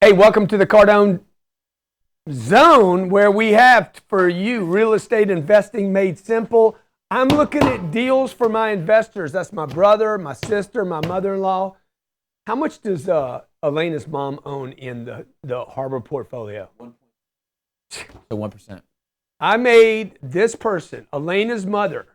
Hey, welcome to the Cardone Zone, where we have for you real estate investing made simple. I'm looking at deals for my investors. That's my brother, my sister, my mother-in-law. How much does Elena's mom own in the Harbor portfolio? So 1%. I made this person, Elena's mother,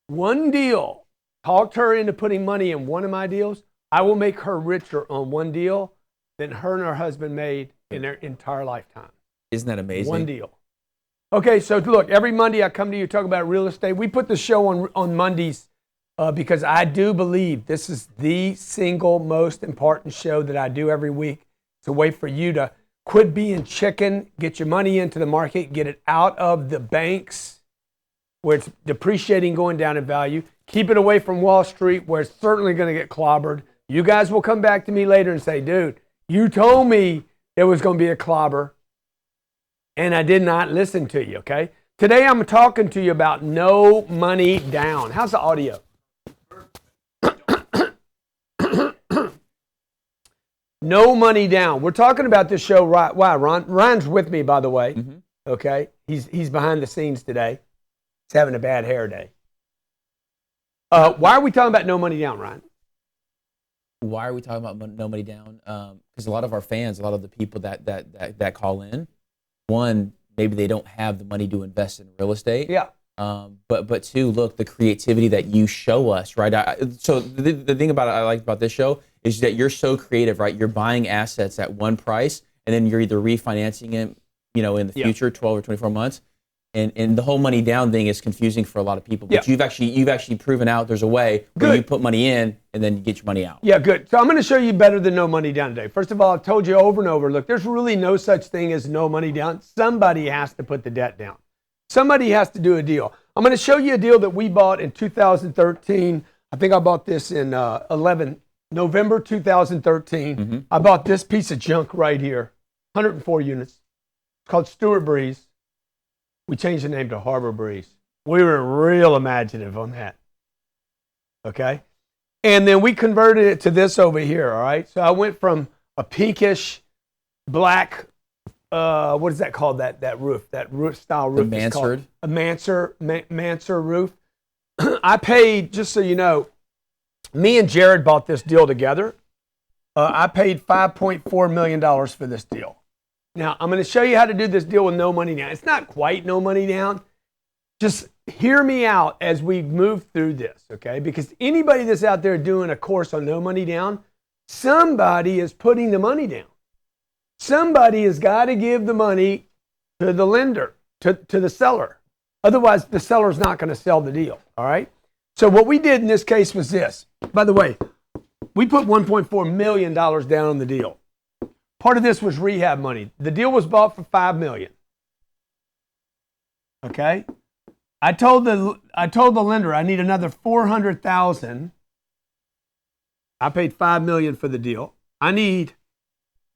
one deal, talked her into putting money in one of my deals. I will make her richer on one deal than her and her husband made in their entire lifetime. Isn't that amazing? One deal. Okay, so look, every Monday I come to you talk about real estate. We put the show on Mondays because I do believe this is the single most important show that I do every week. It's a way for you to quit being chicken, get your money into the market, get it out of the banks where it's depreciating, going down in value. Keep it away from Wall Street where it's certainly going to get clobbered. You guys will come back to me later and say, dude, you told me there was going to be a clobber, and I did not listen to you, okay? Today I'm talking to you about no money down. How's the audio? No money down. We're talking about this show, right? Wow, Ryan's with me, by the way, okay? He's behind the scenes today. He's having a bad hair day. Why are we talking about no money down, Ryan? Why are we talking about no money down? Because a lot of our fans, a lot of the people that call in, one, maybe they don't have the money to invest in real estate. Yeah. But two, look, the creativity that you show us, right? So the thing about I like about this show is that you're so creative, right? You're buying assets at one price, and then you're either refinancing it, in the future, 12 or 24 months. And the whole money down thing is confusing for a lot of people. But you've actually proven out there's a way where you put money in and then you get your money out. Yeah, good. So I'm going to show you better than no money down today. First of all, I've told you over and over, look, there's really no such thing as no money down. Somebody has to put the debt down. Somebody has to do a deal. I'm going to show you a deal that we bought in 2013. I think I bought this in November 2013. I bought this piece of junk right here, 104 units. It's called Stewart Breeze. We changed the name to Harbor Breeze. We were real imaginative on that. Okay? And then we converted it to this over here, all right? So I went from a pinkish black, what is that called, that roof? That roof style roof. The mansard? A mansard roof. I paid, just so you know, me and Jared bought this deal together. I paid $5.4 million for this deal. Now, I'm going to show you how to do this deal with no money down. It's not quite no money down. Just hear me out as we move through this, okay? Because anybody that's out there doing a course on no money down, somebody is putting the money down. Somebody has got to give the money to the lender, to the seller. Otherwise, the seller's not going to sell the deal, all right? So what we did in this case was this. By the way, we put $1.4 million down on the deal. Part of this was rehab money. The deal was bought for $5 million. Okay? I told the lender I need another $400,000. I paid $5 million for the deal. I need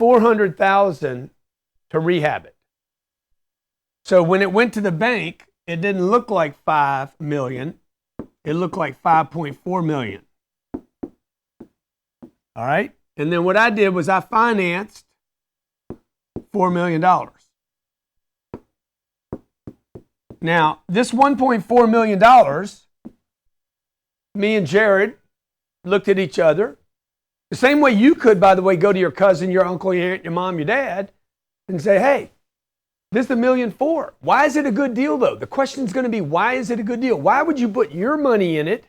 $400,000 to rehab it. So when it went to the bank, it didn't look like $5 million. It looked like $5.4 million. All right? And then what I did was I financed $4 million. Now, this $1.4 million, me and Jared looked at each other. The same way you could, by the way, go to your cousin, your uncle, your aunt, your mom, your dad, and say, hey, this is $1.4 million. Why is it a good deal, though? The question is going to be, why is it a good deal? Why would you put your money in it?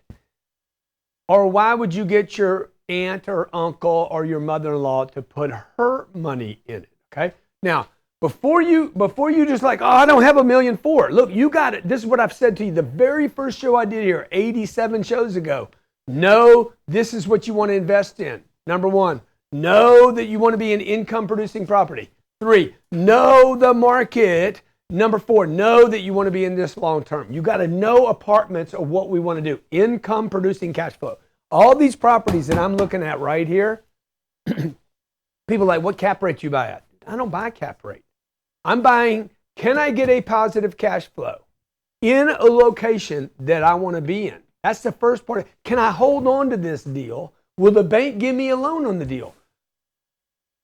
Or why would you get your aunt or uncle or your mother-in-law to put her money in it, okay? Now, before you just like, oh, I don't have $1.4 million. Look, you got it. This is what I've said to you. The very first show I did here, 87 shows ago. Know this is what you want to invest in. Number one, know that you want to be an income-producing property. 3, know the market. Number 4, know that you want to be in this long-term. You got to know apartments of what we want to do. Income-producing cash flow. All these properties that I'm looking at right here, people are like, what cap rate you buy at? I don't buy cap rate. I'm buying, can I get a positive cash flow in a location that I want to be in? That's the first part. Can I hold on to this deal? Will the bank give me a loan on the deal?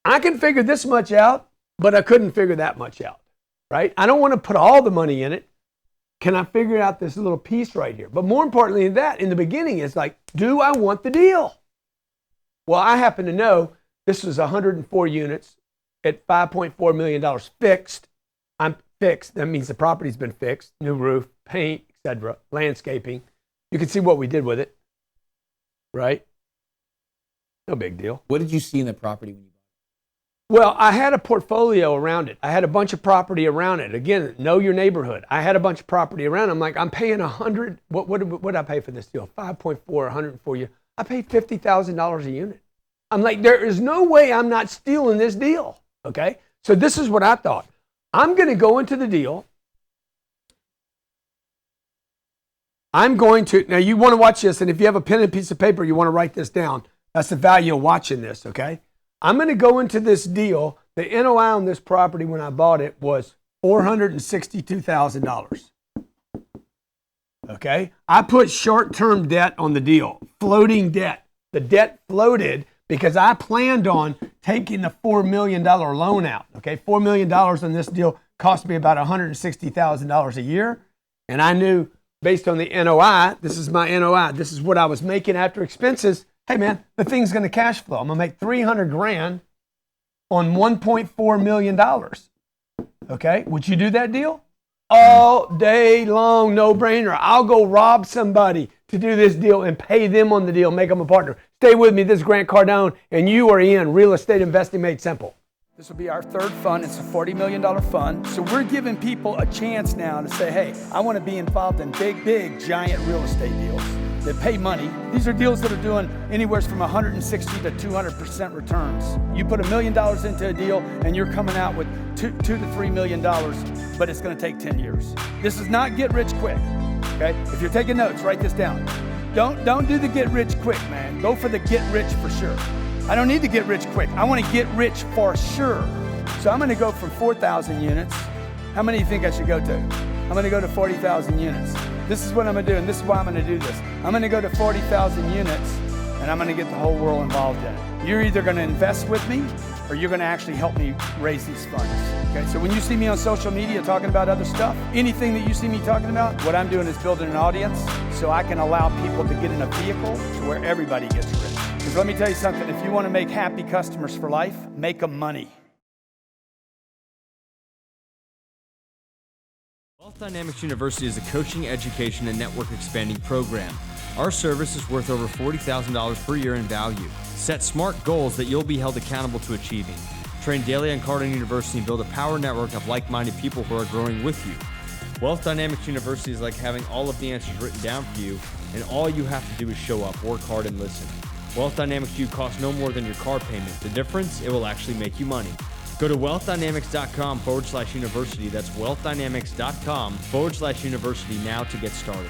I can figure this much out, but I couldn't figure that much out, right? I don't want to put all the money in it. Can I figure out this little piece right here? But more importantly than that, in the beginning, it's like, do I want the deal? Well, I happen to know this was 104 units at $5.4 million fixed. I'm fixed. That means the property's been fixed, new roof, paint, etc., landscaping. You can see what we did with it, right? No big deal. What did you see in the property when you bought Well, I had a portfolio around it. I had a bunch of property around it. Again, know your neighborhood. I had a bunch of property around it. I'm like, I'm paying 100. What did I pay for this deal? 5.4, 104 years. I paid $50,000 a unit. I'm like, there is no way I'm not stealing this deal. Okay. So this is what I thought. I'm going to go into the deal. Now you want to watch this. And if you have a pen and piece of paper, you want to write this down. That's the value of watching this. Okay. I'm going to go into this deal. The NOI on this property when I bought it was $462,000. Okay. I put short-term debt on the deal, floating debt. The debt floated because I planned on taking the $4 million loan out. Okay. $4 million on this deal cost me about $160,000 a year. And I knew based on the NOI, this is my NOI, this is what I was making after expenses. Hey man, the thing's going to cash flow. I'm going to make $300,000 on $1.4 million. Okay, would you do that deal? All day long, no brainer. I'll go rob somebody to do this deal and pay them on the deal, make them a partner. Stay with me. This is Grant Cardone, and you are in Real Estate Investing Made Simple. This will be our third fund. It's a $40 million fund. So we're giving people a chance now to say, hey, I want to be involved in big, giant real estate deals that pay money. These are deals that are doing anywhere from 160 to 200% returns. You put $1 million into a deal and you're coming out with $2 to $3 million, but it's going to take 10 years. This is not get rich quick, okay? If you're taking notes, write this down. Don't do the get rich quick, man. Go for the get rich for sure. I don't need to get rich quick. I want to get rich for sure. So I'm going to go from 4,000 units. How many do you think I should go to? I'm going to go to 40,000 units. This is what I'm going to do, and this is why I'm going to do this. I'm going to go to 40,000 units, and I'm going to get the whole world involved in it. You're either going to invest with me, or you're going to actually help me raise these funds. Okay, so when you see me on social media talking about other stuff, anything that you see me talking about, what I'm doing is building an audience so I can allow people to get in a vehicle to where everybody gets rich. Because let me tell you something, if you want to make happy customers for life, make them money. Wealth Dynamics University is a coaching, education, and network expanding program. Our service is worth over $40,000 per year in value. Set smart goals that you'll be held accountable to achieving. Train daily on Cardone University and build a power network of like-minded people who are growing with you. Wealth Dynamics University is like having all of the answers written down for you, and all you have to do is show up, work hard, and listen. Wealth Dynamics U costs no more than your car payment. The difference, it will actually make you money. Go to wealthdynamics.com/university. That's wealthdynamics.com/university now to get started.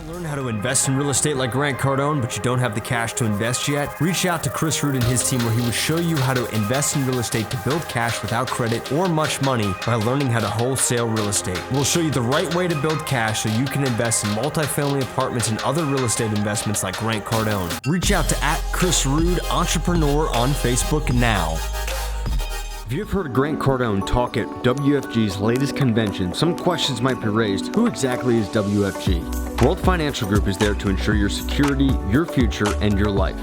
Learn how to invest in real estate like Grant Cardone, but you don't have the cash to invest yet? Reach out to Chris Root and his team where he will show you how to invest in real estate to build cash without credit or much money by learning how to wholesale real estate. We'll show you the right way to build cash so you can invest in multifamily apartments and other real estate investments like Grant Cardone. Reach out to @Chris Root Entrepreneur on Facebook now. If you've heard Grant Cardone talk at WFG's latest convention, some questions might be raised. Who exactly is WFG? World Financial Group is there to ensure your security, your future, and your life.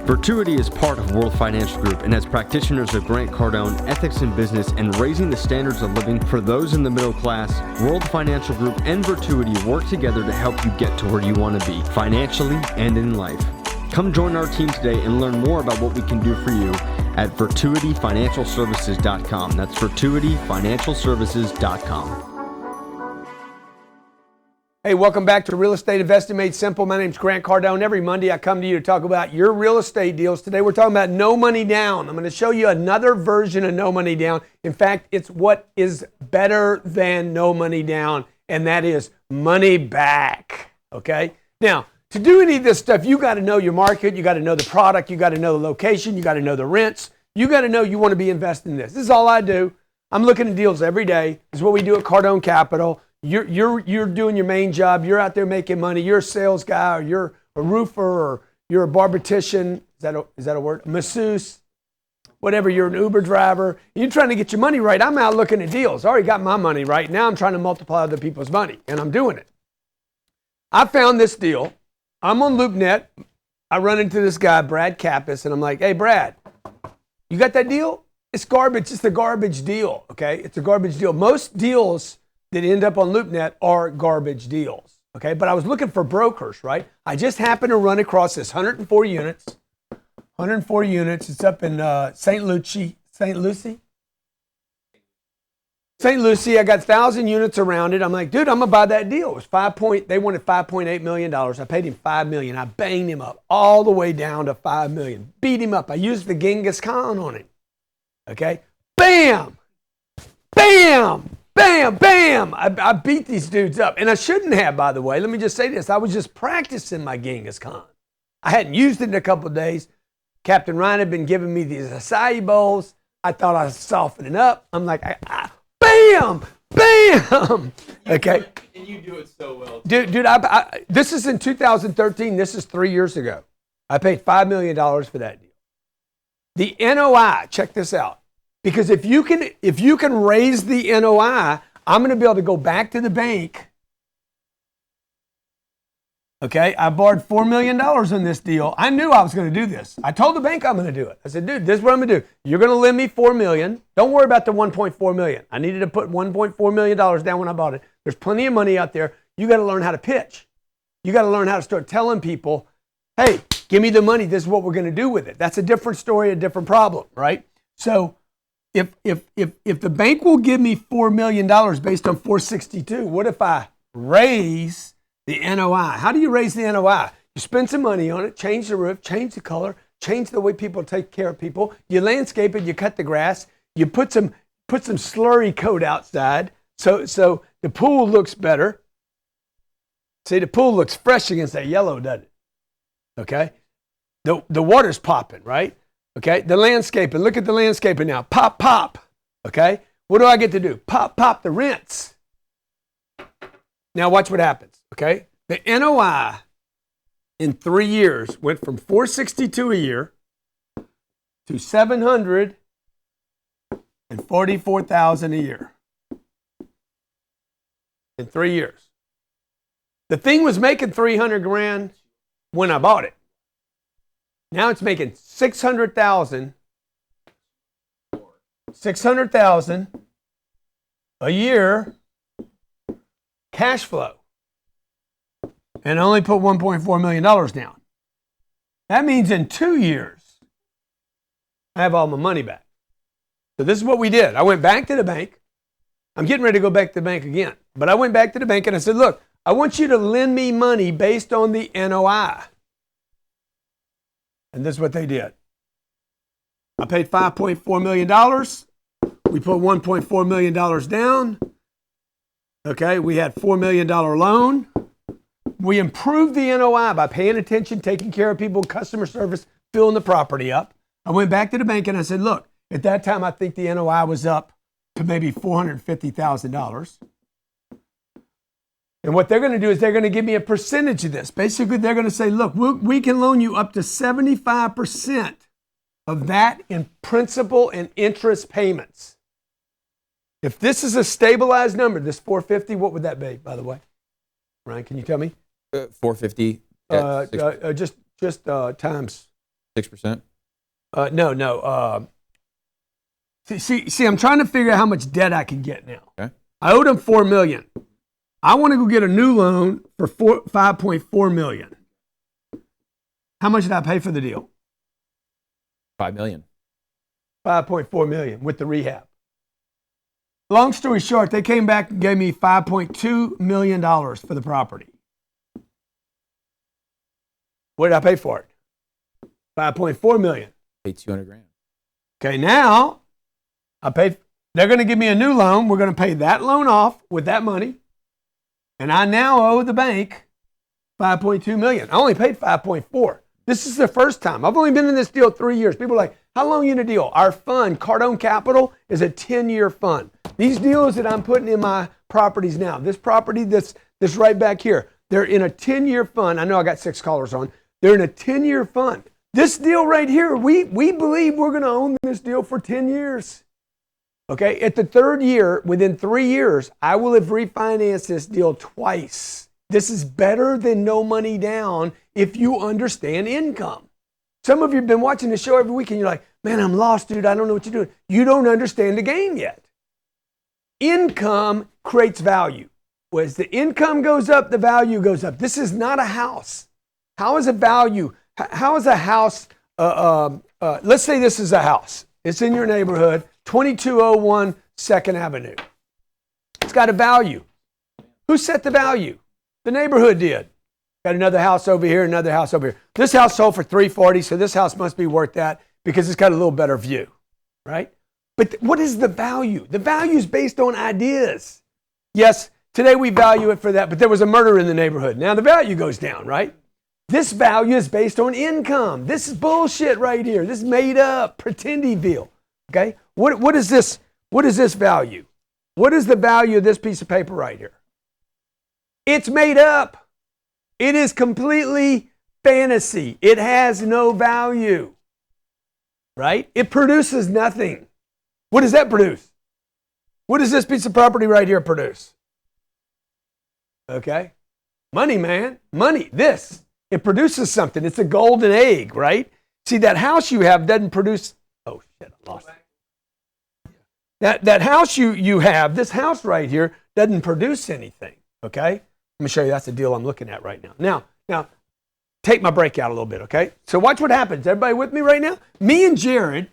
Virtuity is part of World Financial Group, and as practitioners of Grant Cardone, ethics in business, and raising the standards of living for those in the middle class, World Financial Group and Virtuity work together to help you get to where you want to be, financially and in life. Come join our team today and learn more about what we can do for you at virtuityfinancialservices.com. That's virtuityfinancialservices.com. Hey, welcome back to Real Estate Investing Made Simple. My name's Grant Cardone. Every Monday I come to you to talk about your real estate deals. Today we're talking about no money down. I'm going to show you another version of no money down. In fact, it's what is better than no money down, and that is money back. Okay? Now, to do any of this stuff, you got to know your market, you got to know the product, you got to know the location, you got to know the rents, you got to know you want to be investing in this. This is all I do. I'm looking at deals every day. This is what we do at Cardone Capital. You're doing your main job. You're out there making money. You're a sales guy, or you're a roofer, or you're a barbitician. Is that a word? Masseuse. whatever, you're an Uber driver, you're trying to get your money right. I'm out looking at deals. I already got my money right. Now I'm trying to multiply other people's money, and I'm doing it. I found this deal. I'm on LoopNet. I run into this guy, Brad Kappas, and I'm like, hey, Brad, you got that deal? It's garbage. It's a garbage deal, okay? It's a garbage deal. Most deals that end up on LoopNet are garbage deals, okay? But I was looking for brokers, right? I just happened to run across this 104 units. 104 units. It's up in St. Lucie. St. Lucie, I got 1,000 units around it. I'm like, dude, I'm gonna buy that deal. It was they wanted $5.8 million. I paid him $5 million. I banged him up all the way down to $5 million. Beat him up. I used the Genghis Khan on him. Okay? Bam! Bam! Bam! Bam! I beat these dudes up. And I shouldn't have, by the way. Let me just say this. I was just practicing my Genghis Khan. I hadn't used it in a couple of days. Captain Ryan had been giving me these acai bowls. I thought I was softening up. I'm like, bam! Bam! Okay? And you do it so well. Dude, this is in 2013. This is 3 years ago. I paid $5 million for that deal. The NOI, check this out. Because if you can raise the NOI, I'm going to be able to go back to the bank. Okay, I borrowed $4 million on this deal. I knew I was going to do this. I told the bank I'm going to do it. I said, dude, this is what I'm going to do. You're going to lend me $4 million. Don't worry about the $1.4 million. I needed to put $1.4 million down when I bought it. There's plenty of money out there. You got to learn how to pitch. You got to learn how to start telling people, hey, give me the money. This is what we're going to do with it. That's a different story, a different problem, right? So if the bank will give me $4 million based on 462, what if I raise the NOI? How do you raise the NOI? You spend some money on it, change the roof, change the color, change the way people take care of people. You landscape it, you cut the grass, you put some slurry coat outside so the pool looks better. See, the pool looks fresh against that yellow, doesn't it? Okay? The water's popping, right? Okay? The landscaping, look at the landscaping now. Pop, pop. Okay? What do I get to do? Pop, pop the rinse. Now watch what happens. Okay, the NOI in 3 years went from 462 a year to 744,000 a year in 3 years. The thing was making 300 grand when I bought it. Now it's making 600,000 a year cash flow. And I only put $1.4 million down. That means in 2 years, I have all my money back. So this is what we did. I went back to the bank. I'm getting ready to go back to the bank again. But I went back to the bank and I said, look, I want you to lend me money based on the NOI. And this is what they did. I paid $5.4 million. We put $1.4 million down. Okay, we had $4 million loan. We improved the NOI by paying attention, taking care of people, customer service, filling the property up. I went back to the bank and I said, look, at that time, I think the NOI was up to maybe $450,000. And what they're going to do is they're going to give me a percentage of this. Basically, they're going to say, look, we can loan you up to 75% of that in principal and interest payments. If this is a stabilized number, this 450, what would that be, by the way? Ryan, can you tell me? 450. Just times 6%. No. See, I'm trying to figure out how much debt I can get now. Okay. I owed him $4 million. I want to go get a new loan for $5.4 million. How much did I pay for the deal? $5 million. $5.4 million with the rehab. Long story short, they came back and gave me $5.2 million for the property. What did I pay for it? $5.4 million. Paid $200 grand. Okay, now they're going to give me a new loan. We're going to pay that loan off with that money. And I now owe the bank $5.2 million. I only paid $5.4. This is the first time. I've only been in this deal 3 years. People are like, how long are you in a deal? Our fund, Cardone Capital, is a 10-year fund. These deals that I'm putting in my properties now, this property that's right back here, they're in a 10-year fund. I know I got 6 callers on. They're in a 10-year fund. This deal right here, we believe we're going to own this deal for 10 years. Okay, at the third year, within 3 years, I will have refinanced this deal twice. This is better than no money down if you understand income. Some of you have been watching the show every week and you're like, man, I'm lost, dude. I don't know what you're doing. You don't understand the game yet. Income creates value. As the income goes up, the value goes up. This is not a house. How is a value? How is a house? Let's say this is a house. It's in your neighborhood, 2201 2nd Avenue. It's got a value. Who set the value? The neighborhood did. Got another house over here, another house over here. This house sold for $340, so this house must be worth that because it's got a little better view, right? But what is the value? The value is based on ideas. Yes, today we value it for that, but there was a murder in the neighborhood. Now the value goes down, right? This value is based on income. This is bullshit right here. This is made up, pretendy-ville. Okay? What is this? What is this value? What is the value of this piece of paper right here? It's made up. It is completely fantasy. It has no value. Right? It produces nothing. What does that produce? What does this piece of property right here produce? Okay? Money, man. Money. This. It produces something. It's a golden egg, right? See, that house you have doesn't produce. Oh, shit, I lost it. That house you have, this house right here, doesn't produce anything, okay? Let me show you. That's the deal I'm looking at right now. Now, take my break out a little bit, okay? So watch what happens. Everybody with me right now? Me and Jared,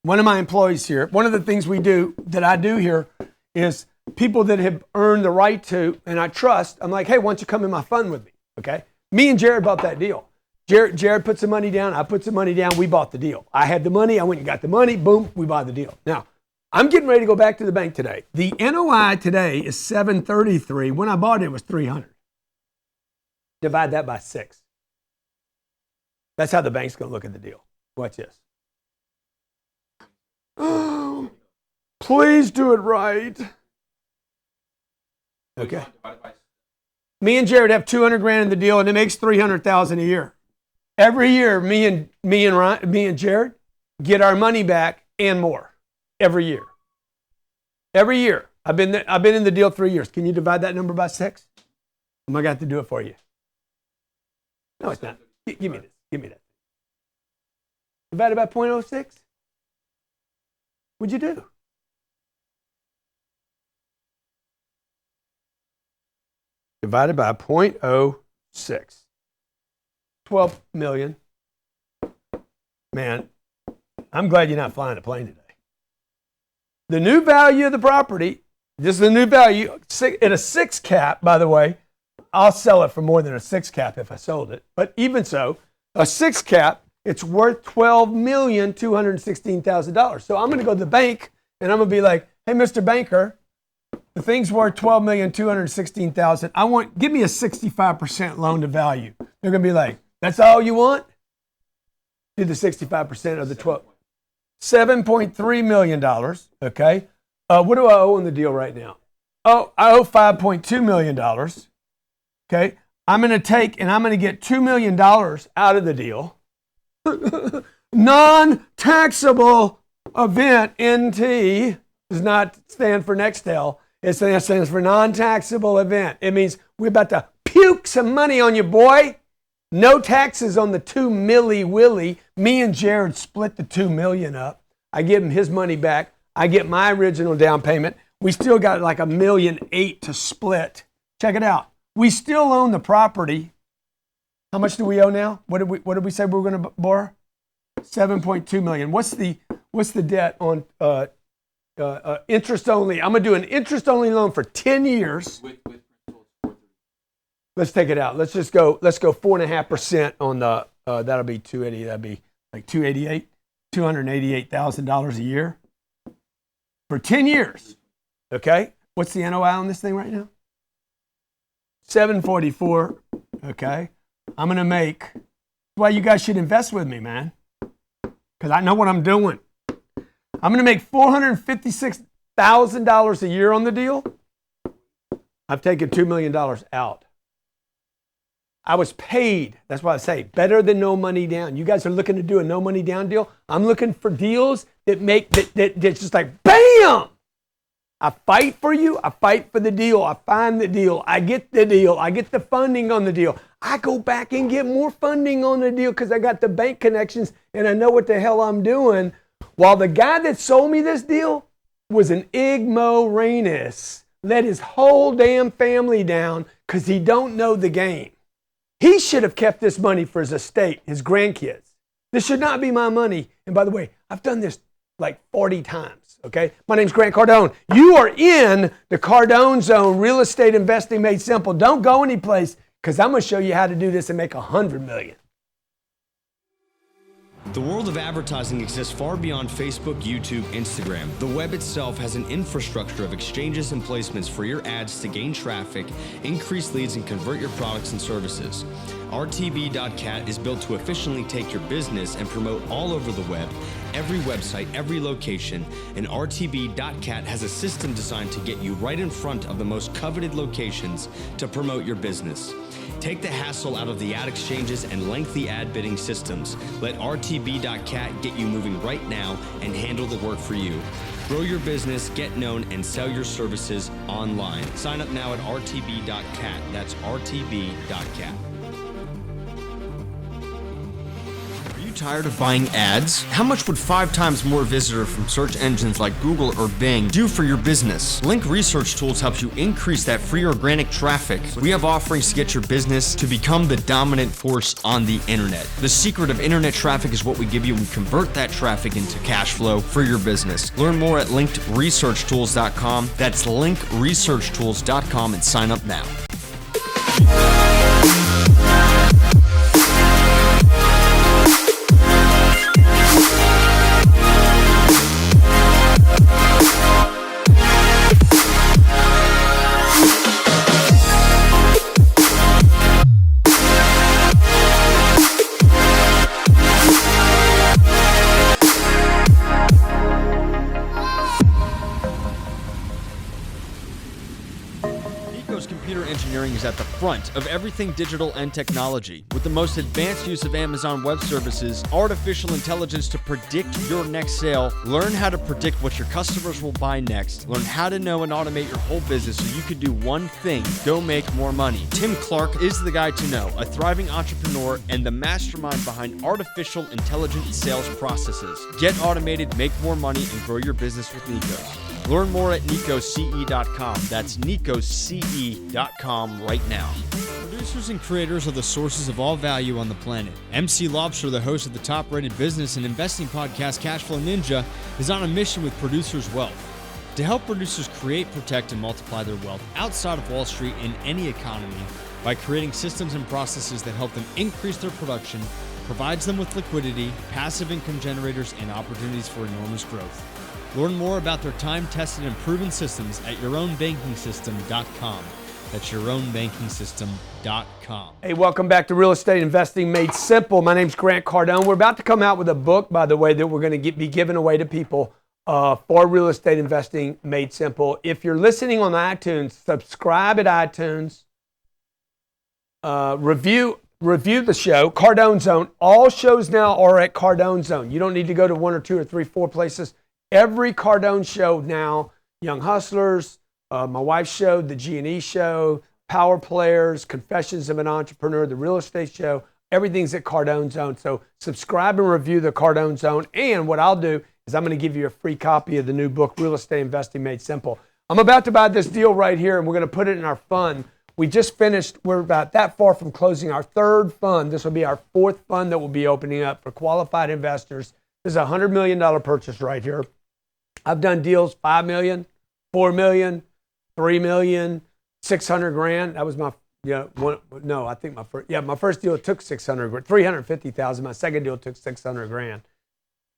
one of my employees here, one of the things that I do here is people that have earned the right to, and I trust, I'm like, hey, why don't you come in my fund with me, okay? Me and Jared bought that deal. Jared put some money down. I put some money down. We bought the deal. I had the money. I went and got the money. Boom, we bought the deal. Now, I'm getting ready to go back to the bank today. The NOI today is 733. When I bought it, it was 300. Divide that by 6. That's how the bank's going to look at the deal. Watch this. Oh, please do it right. Okay. Me and Jared have 200 grand in the deal, and it makes 300,000 a year. Every year, me and Jared get our money back and more. Every year. Every year. I've been in the deal 3 years. Can you divide that number by 6? I'm going to have to do it for you. No, it's not. Give me this. Give me that. Divided by 0.06? What'd you do? Divided by 0.06. 12 million. Man, I'm glad you're not flying a plane today. The new value of the property, this is the new value, at a 6 cap, by the way. I'll sell it for more than a 6 cap if I sold it. But even so, a 6 cap, it's worth $12,216,000. So I'm going to go to the bank and I'm going to be like, hey, Mr. Banker, the thing's worth $12,216,000. Give me a 65% loan to value. They're going to be like, that's all you want? Do the 65% of the 12. $7.3 million. Okay. What do I owe on the deal right now? Oh, I owe $5.2 million. Okay. I'm going to get $2 million out of the deal. Non-taxable event, NT, does not stand for Nextel. It stands for non-taxable event. It means we're about to puke some money on you, boy. No taxes on the $2 milli. Me and Jared split the $2 million up. I give him his money back. I get my original down payment. We still got like $1.8 million to split. Check it out. We still own the property. How much do we owe now? What did we say we were going to borrow? $7.2 million. What's the debt on interest only? I'm going to do an interest only loan for 10 years. Let's take it out. Let's go 4.5% on the, that'll be 280. That'd be like $288,000 a year for 10 years. Okay. What's the NOI on this thing right now? 744. Okay. I'm going to make, that's why you guys should invest with me, man. Because I know what I'm doing. I'm going to make $456,000 a year on the deal. I've taken $2 million out. I was paid. That's why I say better than no money down. You guys are looking to do a no money down deal. I'm looking for deals that make that's just like bam. I fight for you. I fight for the deal. I find the deal. I get the deal. I get the funding on the deal. I go back and get more funding on the deal because I got the bank connections and I know what the hell I'm doing. While the guy that sold me this deal was an ignoramus, let his whole damn family down because he don't know the game. He should have kept this money for his estate, his grandkids. This should not be my money. And by the way, I've done this like 40 times, okay? My name's Grant Cardone. You are in the Cardone Zone, real estate investing made simple. Don't go anyplace because I'm going to show you how to do this and make $100 million. The world of advertising exists far beyond Facebook, YouTube, Instagram. The web itself has an infrastructure of exchanges and placements for your ads to gain traffic, increase leads, and convert your products and services. RTB.cat is built to efficiently take your business and promote all over the web, every website, every location, and RTB.cat has a system designed to get you right in front of the most coveted locations to promote your business. Take the hassle out of the ad exchanges and lengthy ad bidding systems. Let RTB.cat get you moving right now and handle the work for you. Grow your business, get known, and sell your services online. Sign up now at RTB.cat. That's RTB.cat. Tired of buying ads? How much would 5 times more visitors from search engines like Google or Bing do for your business? Link Research Tools helps you increase that free organic traffic. We have offerings to get your business to become the dominant force on the internet. The secret of internet traffic is what we give you. We convert that traffic into cash flow for your business. Learn more at linkedresearchtools.com. That's linkresearchtools.com and sign up now. Computer engineering is at the front of everything digital and technology. With the most advanced use of Amazon Web Services, artificial intelligence to predict your next sale, learn how to predict what your customers will buy next, learn how to know and automate your whole business so you can do one thing, go make more money. Tim Clark is the guy to know, a thriving entrepreneur and the mastermind behind artificial intelligent sales processes. Get automated, make more money, and grow your business with Nikos. Learn more at NikosCE.com. That's NikosCE.com right now. Producers and creators are the sources of all value on the planet. MC Lobster, the host of the top-rated business and investing podcast Cashflow Ninja, is on a mission with Producers Wealth to help producers create, protect, and multiply their wealth outside of Wall Street in any economy by creating systems and processes that help them increase their production, provides them with liquidity, passive income generators, and opportunities for enormous growth. Learn more about their time-tested and proven systems at yourownbankingsystem.com. That's yourownbankingsystem.com. Hey, welcome back to Real Estate Investing Made Simple. My name's Grant Cardone. We're about to come out with a book, by the way, that we're going to be giving away to people for Real Estate Investing Made Simple. If you're listening on iTunes, subscribe at iTunes. Review the show, Cardone Zone. All shows now are at Cardone Zone. You don't need to go to 1 or 2 or 3, 4 places. Every Cardone show now, Young Hustlers, my wife's show, the G&E show, Power Players, Confessions of an Entrepreneur, the Real Estate Show, everything's at Cardone Zone. So subscribe and review the Cardone Zone. And what I'll do is I'm going to give you a free copy of the new book, Real Estate Investing Made Simple. I'm about to buy this deal right here, and we're going to put it in our fund. We just finished, we're about that far from closing our 3rd fund. This will be our 4th fund that will be opening up for qualified investors. This is a $100 million purchase right here. I've done deals $5 million, $4 million, $3 million, $600,000. That was my my first deal took $350,000. My second deal took $600,000.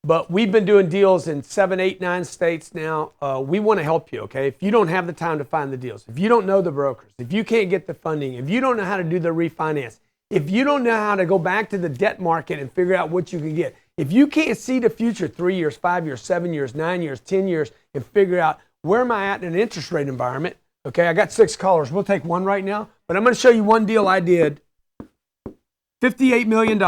But we've been doing deals in 7, 8, 9 states now. We want to help you, okay? If you don't have the time to find the deals, if you don't know the brokers, if you can't get the funding, if you don't know how to do the refinance, if you don't know how to go back to the debt market and figure out what you can get, if you can't see the future 3 years, 5 years, 7 years, 9 years, 10 years, and figure out where am I at in an interest rate environment, okay, I got 6 callers. We'll take one right now, but I'm going to show you one deal I did $58 million.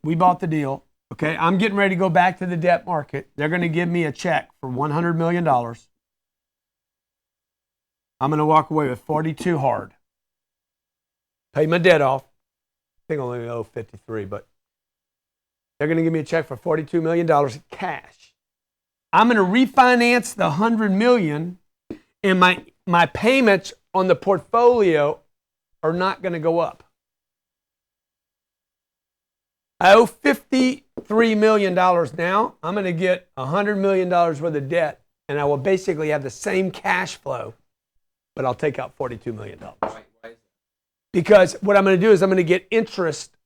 We bought the deal. Okay, I'm getting ready to go back to the debt market. They're going to give me a check for $100 million. I'm going to walk away with 42 hard. Pay my debt off. I think I only owe 53, but they're going to give me a check for $42 million in cash. I'm going to refinance the $100 million, and my payments on the portfolio are not going to go up. I owe $53 million now. I'm going to get $100 million worth of debt, and I will basically have the same cash flow, but I'll take out $42 million. Because what I'm going to do is I'm going to get interest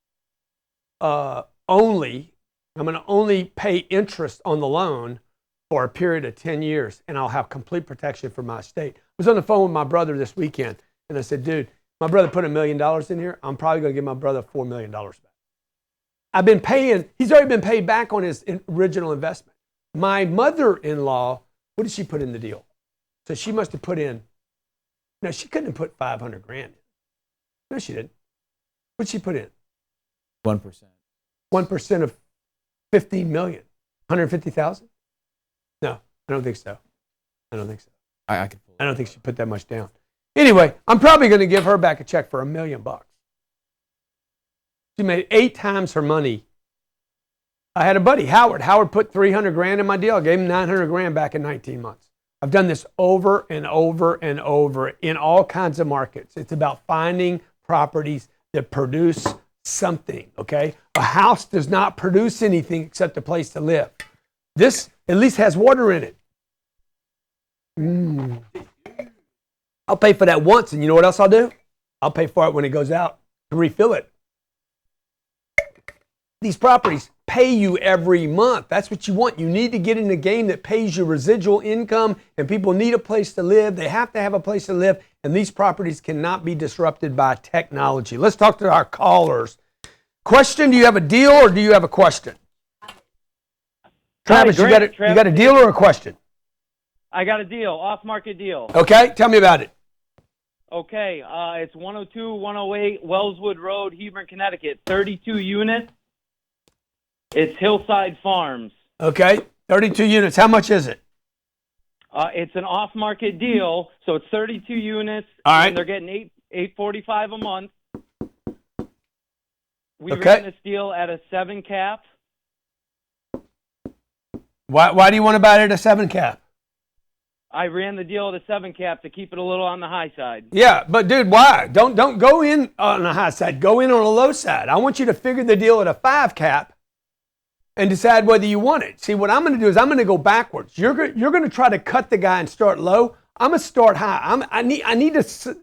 only. I'm going to only pay interest on the loan for a period of 10 years, and I'll have complete protection for my estate. I was on the phone with my brother this weekend, and I said, dude, my brother put $1 million in here. I'm probably going to give my brother $4 million back. I've been paying, he's already been paid back on his original investment. My mother-in-law, what did she put in the deal? So she must have put in, no, she couldn't have put 500 grand in. No, she didn't. What did she put in? 1%. 1% of 15 million. 150,000? No, I don't think so. I don't think so. I could pull it. I don't think she put that much down. Anyway, I'm probably going to give her back a check for $1 million. She made 8 times her money. I had a buddy, Howard. Howard put 300 grand in my deal. I gave him 900 grand back in 19 months. I've done this over and over and over in all kinds of markets. It's about finding properties that produce something, okay? A house does not produce anything except a place to live. This at least has water in it. I'll pay for that once, and you know what else I'll do? I'll pay for it when it goes out to refill it. These properties pay you every month. That's what you want. You need to get in a game that pays you residual income, and people need a place to live. They have to have a place to live, and these properties cannot be disrupted by technology. Let's talk to our callers. Question, do you have a deal or do you have a question? Travis, Hi, you got a deal or a question? I got a deal, off-market deal. Okay, tell me about it. Okay, it's 102, 108 Wellswood Road, Hebron, Connecticut, 32 units. It's Hillside Farms. Okay, 32 units. How much is it? It's an off-market deal, so it's 32 units. All right. And they're getting $845 a month. We Okay. ran this deal at a 7 cap. Why do you want to buy it at a 7 cap? I ran the deal at a 7 cap to keep it a little on the high side. Yeah, but dude, why? Don't go in on the high side. Go in on a low side. I want you to figure the deal at a 5 cap and decide whether you want it. See, what I'm going to do is I'm going to go backwards. You're going to try to cut the guy and start low. I'm going to start high. I need to set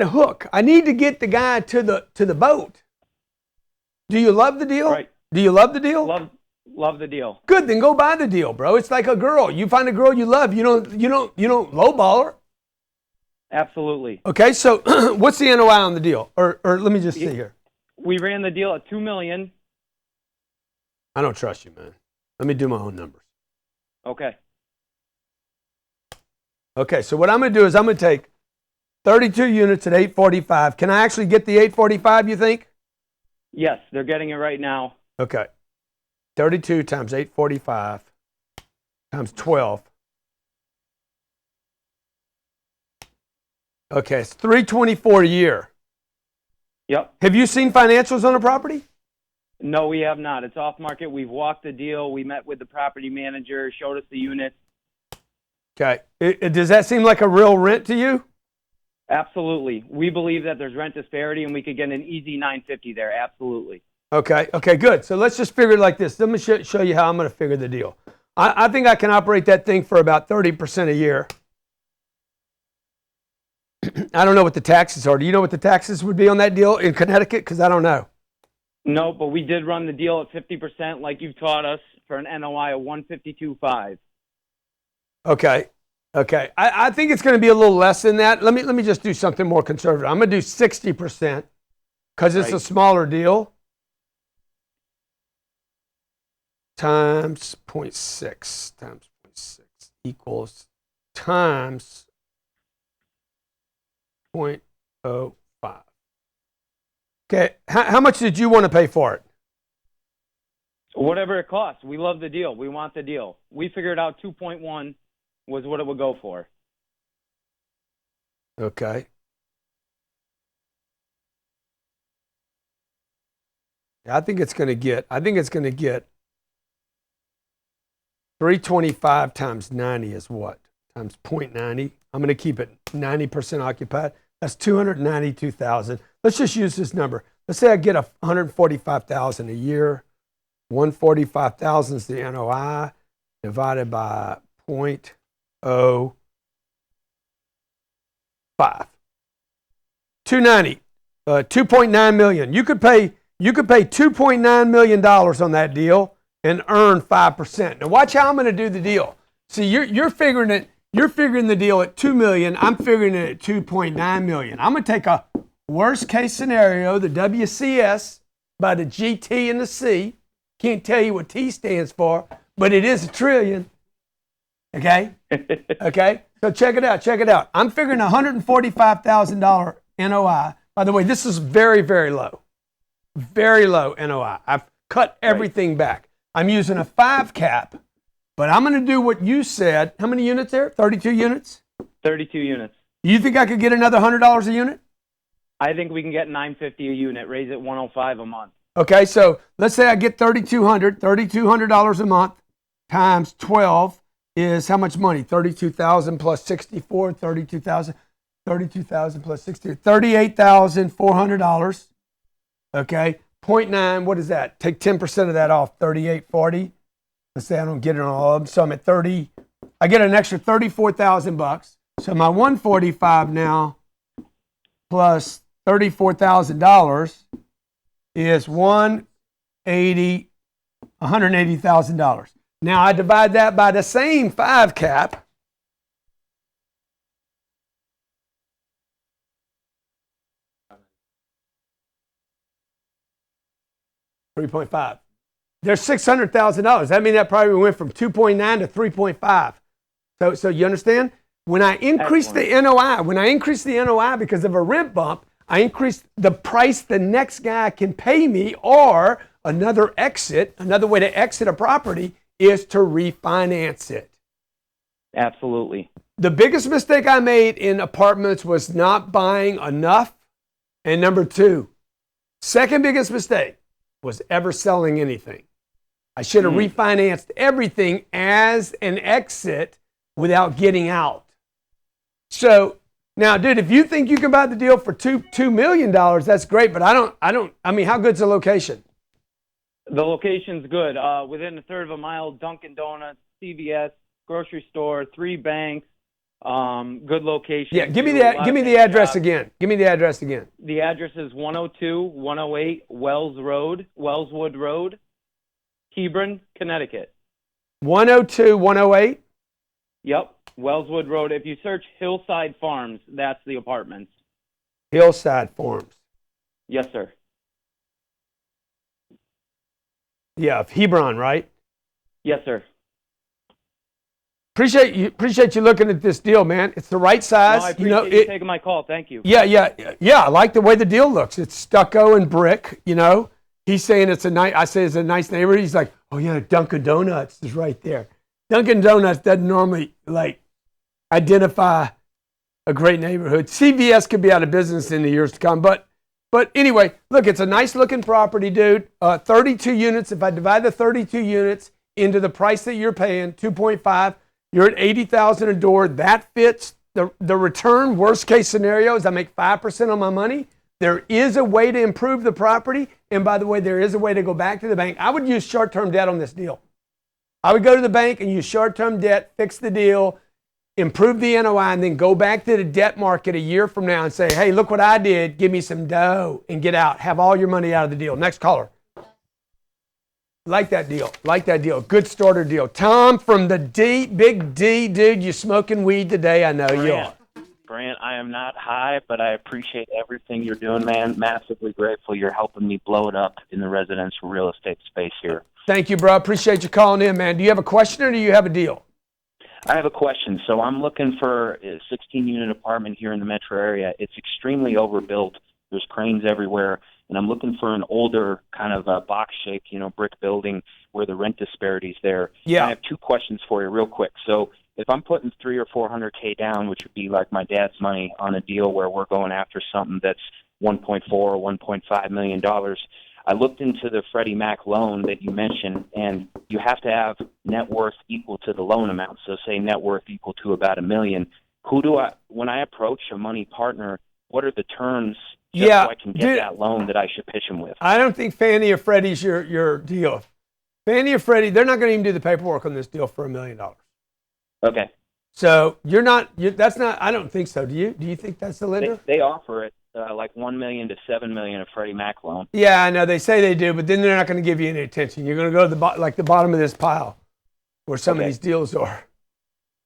a hook. I need to get the guy to the boat. Do you love the deal? Right. Do you love the deal? Love the deal. Good, then go buy the deal, bro. It's like a girl. You find a girl you love. You don't lowball her. Absolutely. Okay, so what's the NOI on the deal? Or let me just see here. We ran the deal at $2 million. I don't trust you, man. Let me do my own numbers. Okay. Okay, so what I'm going to do is I'm going to take 32 units at 845. Can I actually get the 845, you think? Yes, they're getting it right now. Okay. 32 times 845 times 12. Okay, it's $324 a year. Yep. Have you seen financials on a property? No, we have not. It's off market. We've walked the deal. We met with the property manager, showed us the unit. Okay. Does that seem like a real rent to you? Absolutely. We believe that there's rent disparity and we could get an easy $950 there. Absolutely. Okay, good. So let's just figure it like this. Let me show you how I'm going to figure the deal. I think I can operate that thing for about 30% a year. I don't know what the taxes are. Do you know what the taxes would be on that deal in Connecticut? Because I don't know. No, but we did run the deal at 50% like you've taught us for an NOI of 152.5. Okay. I think it's going to be a little less than that. Let me just do something more conservative. I'm going to do 60% because it's a smaller deal. Times 0.6 equals times 0.05. Okay. How much did you want to pay for it? Whatever it costs. We love the deal. We want the deal. We figured out 2.1 was what it would go for. Okay. I think it's going to get 325 times 90 is what? Times 0.90. I'm going to keep it 90% occupied. That's 292,000. Let's just use this number. Let's say I get 145,000 a year. 145,000 is the NOI divided by 0.05. 290, 2.9 million. You could pay $2.9 million on that deal and earn 5%. Now watch how I'm going to do the deal. See, you're figuring the deal at 2 million. I'm figuring it at 2.9 million. I'm going to take a worst case scenario, the WCS by the GT and the C. Can't tell you what T stands for, but it is a trillion. Okay? Okay? So check it out. I'm figuring $145,000 NOI. By the way, this is very, very low. Very low NOI. I've cut everything back. I'm using a 5 cap, but I'm going to do what you said. How many units there? 32 units? 32 units. You think I could get another $100 a unit? I think we can get $950 a unit, raise it $105 a month. Okay, so let's say I get $3,200 a month times 12 is how much money? 32,000 plus 64, 32,000 plus 60, $38,400. Okay, 0.9, what is that? Take 10% of that off, 38.40. Let's say I don't get it on all of them, so I'm at 30. I get an extra 34,000 bucks. So my 145 now plus $34,000 is $180,000. Now I divide that by the same 5 cap. $3.5. There's $600,000. That means that probably went from 2.9 to 3.5. So you understand? When I increase the NOI, because of a rent bump, I increase the price the next guy can pay me, or another way to exit a property is to refinance it. Absolutely. The biggest mistake I made in apartments was not buying enough. And number 2, second biggest mistake was ever selling anything. I should have refinanced everything as an exit without getting out. So now, dude, if you think you can buy the deal for $2 million, that's great. But I mean, how good's the location? The location's good. Within a third of a mile, Dunkin' Donuts, CVS, grocery store, 3 banks. Good location. Yeah, give me the address again. Give me the address again. The address is 102-108 Wellswood Road, Hebron, Connecticut. 102-108? Yep, Wellswood Road. If you search Hillside Farms, that's the apartments. Hillside Farms. Yes, sir. Yeah, Hebron, right? Yes, sir. Appreciate you looking at this deal, man. It's the right size. No, I appreciate you taking my call. Thank you. Yeah. I like the way the deal looks. It's stucco and brick. He's saying it's a nice. I say it's a nice neighborhood. He's like, oh yeah, Dunkin' Donuts is right there. Dunkin' Donuts doesn't normally identify a great neighborhood. CVS could be out of business in the years to come, but anyway, look, it's a nice looking property, dude. 32 units. If I divide the 32 units into the price that you're paying, 2.5. You're at $80,000 a door. That fits the return. Worst case scenario is I make 5% on my money. There is a way to improve the property. And by the way, there is a way to go back to the bank. I would use short-term debt on this deal. I would go to the bank and use short-term debt, fix the deal, improve the NOI, and then go back to the debt market a year from now and say, hey, look what I did. Give me some dough and get out. Have all your money out of the deal. Next caller. Like that deal. Good starter deal. Tom from the Big D, dude, you smoking weed today. I know you are. Brant, I am not high, but I appreciate everything you're doing, man. Massively grateful. You're helping me blow it up in the residential real estate space here. Thank you, bro. Appreciate you calling in, man. Do you have a question or do you have a deal? I have a question. So I'm looking for a 16-unit apartment here in the metro area. It's extremely overbuilt. There's cranes everywhere. and I'm looking for an older kind of box shape, brick building where the rent disparity's there. Yeah. I have two questions for you real quick. So if I'm putting 300 or 400K down, which would be like my dad's money on a deal where we're going after something that's 1.4 or 1.5 million dollars, I looked into the Freddie Mac loan that you mentioned, and you have to have net worth equal to the loan amount. So say net worth equal to about $1 million. When I approach a money partner, what are the terms so I can get that loan that I should pitch them with? I don't think Fannie or Freddie's your deal. Fannie or Freddie, they're not going to even do the paperwork on this deal for $1 million. Okay. So that's not, I don't think so. Do you? Do you think that's the lender? They offer it like $1 million to $7 million a Freddie Mac loan. Yeah, I know. They say they do, but then they're not going to give you any attention. You're going to go to the bottom of this pile where some of these deals are.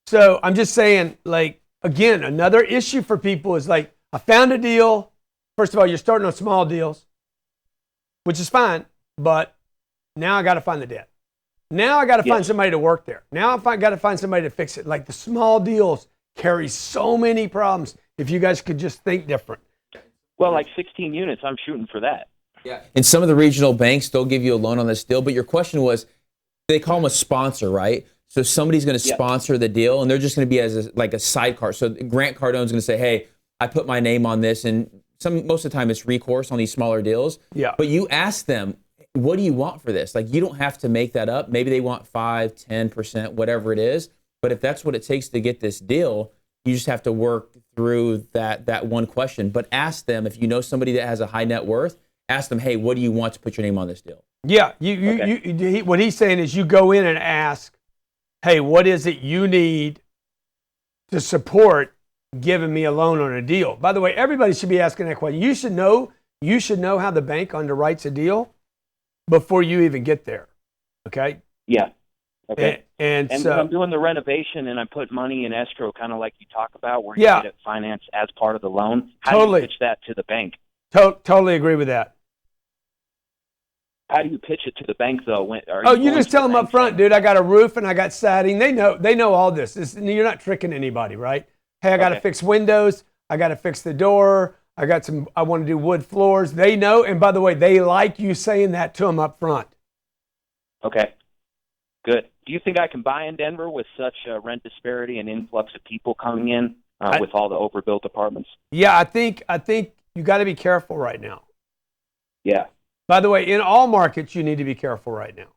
So I'm just saying, like, again, another issue for people is like, I found a deal. First of all, you're starting on small deals, which is fine, but now I got to find the debt. Now I got to find somebody to work there. Now I got to find somebody to fix it. Like the small deals carry so many problems. If you guys could just think different. Well, like 16 units, I'm shooting for that. Yeah. And some of the regional banks, they'll give you a loan on this deal. But your question was, they call them a sponsor, right? So somebody's going to sponsor the deal, and they're just going to be as like a sidecar. So Grant Cardone's going to say, hey, I put my name on this. And most of the time it's recourse on these smaller deals. Yeah. But you ask them, what do you want for this? Like, you don't have to make that up. Maybe they want 5, 10%, whatever it is. But if that's what it takes to get this deal, you just have to work through that one question. But ask them, if you know somebody that has a high net worth, ask them, hey, what do you want to put your name on this deal? Yeah. What he's saying is you go in and ask, hey, what is it you need to support giving me a loan on a deal? By the way, everybody should be asking that question. You should know how the bank underwrites a deal before you even get there. Okay? Yeah. Okay. And so, if I'm doing the renovation and I put money in escrow, kind of like you talk about, where you get it financed as part of the loan, how do you pitch that to the bank? Totally agree with that. How do you pitch it to the bank, though? You just tell them up front, dude, I got a roof and I got siding. They know all this. You're not tricking anybody, right? Hey, I got to fix windows. I got to fix the door. I want to do wood floors. They know. And by the way, they like you saying that to them up front. Okay. Good. Do you think I can buy in Denver with such a rent disparity and influx of people coming in with all the overbuilt apartments? Yeah, I think you got to be careful right now. Yeah. By the way, in all markets, you need to be careful right now.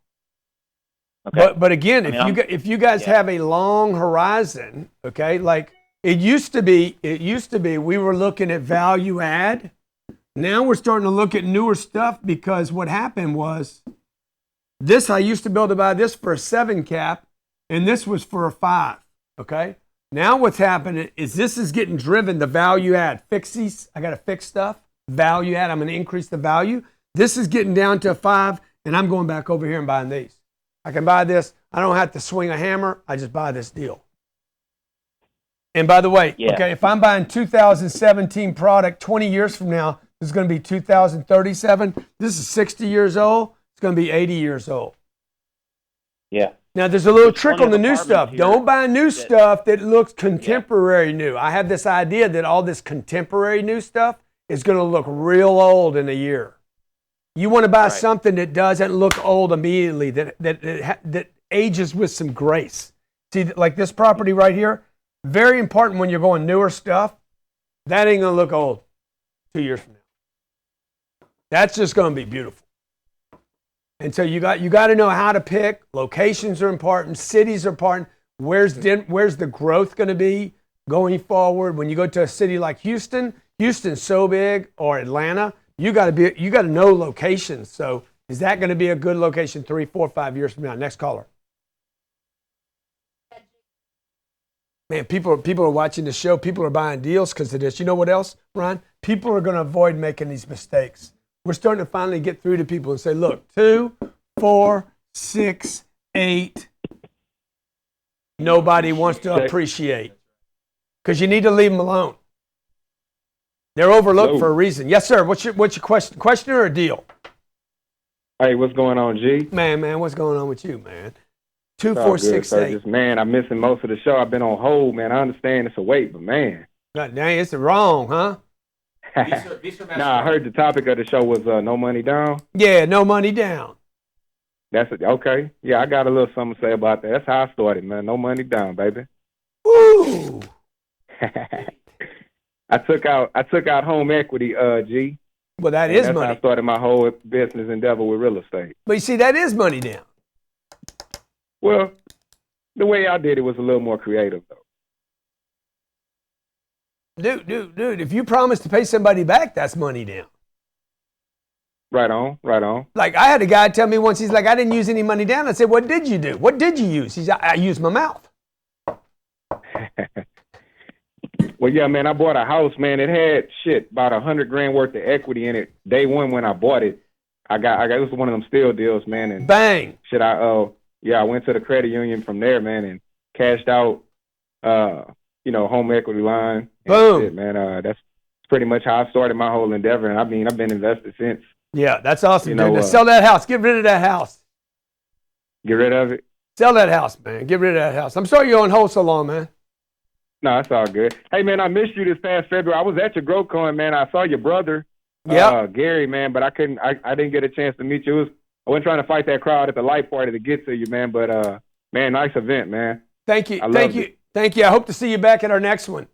Okay. But again, if you guys have a long horizon, okay, like it used to be we were looking at value add. Now we're starting to look at newer stuff, because what happened was this, I used to be able to buy this for a 7 cap, and this was for a 5, okay? Now what's happening is this is getting driven, the value add. Fix these, I got to fix stuff. Value add, I'm going to increase the value. This is getting down to a 5, and I'm going back over here and buying these. I can buy this. I don't have to swing a hammer. I just buy this deal. And by the way, okay, if I'm buying 2017 product 20 years from now, this is going to be 2037. This is 60 years old. It's going to be 80 years old. Yeah. Now, there's a little trick on the new stuff. Don't buy new stuff that looks contemporary new. I have this idea that all this contemporary new stuff is going to look real old in a year. You want to buy something that doesn't look old immediately, that ages with some grace. See, like this property right here, very important when you're going newer stuff. That ain't going to look old 2 years from now. That's just going to be beautiful. And so you got to know how to pick. Locations are important. Cities are important. Where's the growth going to be going forward? When you go to a city like Houston's so big, or Atlanta, you got to know locations. So is that going to be a good location 3, 4, 5 years from now? Next caller. Man, people are watching the show. People are buying deals because of this. You know what else, Ron? People are going to avoid making these mistakes. We're starting to finally get through to people and say, look, 2, 4, 6, 8. Nobody wants to appreciate, because you need to leave them alone. They're overlooked for a reason. Yes, sir. What's your question? Question or a deal? Hey, what's going on, G? Man, what's going on with you, man? 2, 4, 6, 8. Just, man, I'm missing most of the show. I've been on hold, man. I understand it's a wait, but man. God dang, it's wrong, huh? Nah, I heard the topic of the show was no money down. Yeah, no money down. That's it. Okay. Yeah, I got a little something to say about that. That's how I started, man. No money down, baby. Woo! I took out home equity, G. Well, that's That's money. how I started my whole business endeavor with real estate. But you see, that is money down. Well, the way I did it was a little more creative, though. Dude, if you promise to pay somebody back, that's money down. Right on, right on. Like, I had a guy tell me once, he's like, I didn't use any money down. I said, what did you do? What did you use? He's like, I used my mouth. Well, yeah, man, I bought a house, man. It had about $100,000 worth of equity in it. Day one when I bought it, I got it was one of them steal deals, man. And bang. I went to the credit union from there, man, and cashed out, home equity line. Boom, shit, man. That's pretty much how I started my whole endeavor, and I mean, I've been invested since. Yeah, that's awesome, dude. Now sell that house. Get rid of that house. Get rid of it. Sell that house, man. Get rid of that house. I'm sorry you're on hold so long, man. No, it's all good. Hey, man, I missed you this past February. I was at your GrowCon, man. I saw your brother, Gary, man, but I didn't get a chance to meet you. I wasn't trying to fight that crowd at the light party to get to you, man. But, man, nice event, man. Thank you. Thank you. I hope to see you back at our next one.